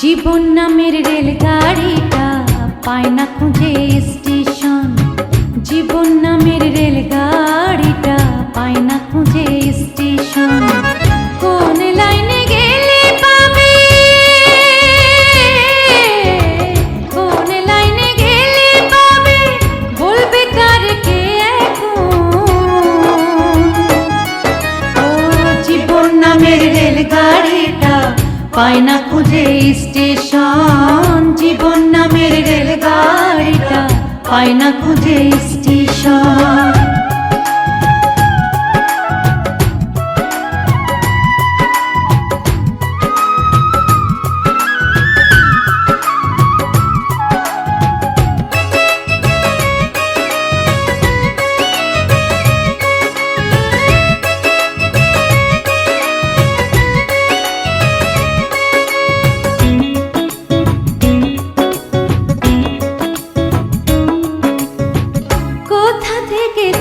জীবন নামের রেলগাড়িটা পায় না খুঁজে স্টেশন। জীবন নামের রেলগাড়িটা পায় না খুঁজে স্টেশন। কোন লাইনে গেলে পাবে, কোন লাইনে গেলে পাবে, বলবে কার কে এখন। ও জীবন নামের রেলগাড়িটা পায় না খুঁজে স্টেশন। জীবন নামের রেলগাড়িটা পায় না খুঁজে স্টেশন।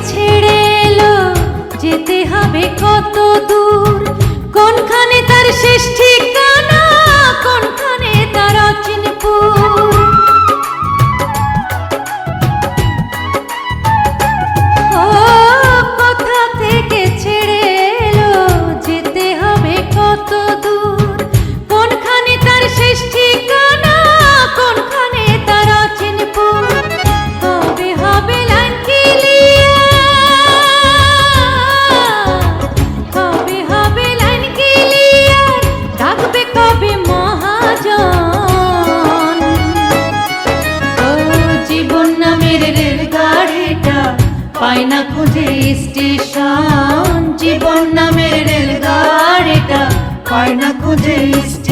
ছেড়ে এলো যেতে হবে কত দূর, কোনখানে তার শেষ ঠিকানা, কোনখানে তার অচিনপুর। ও কোথা থেকে ছেড়ে এলো যেতে হবে কত দূর, কোনখানে তার শেষ ঠিকানা, কোনখানে তার অচিনপুর। কবে হবে লাইন পায় না খুঁজে স্টেশন। জীবন নামের রেলগাড়িটা পায় না খুঁজে স্টেশন।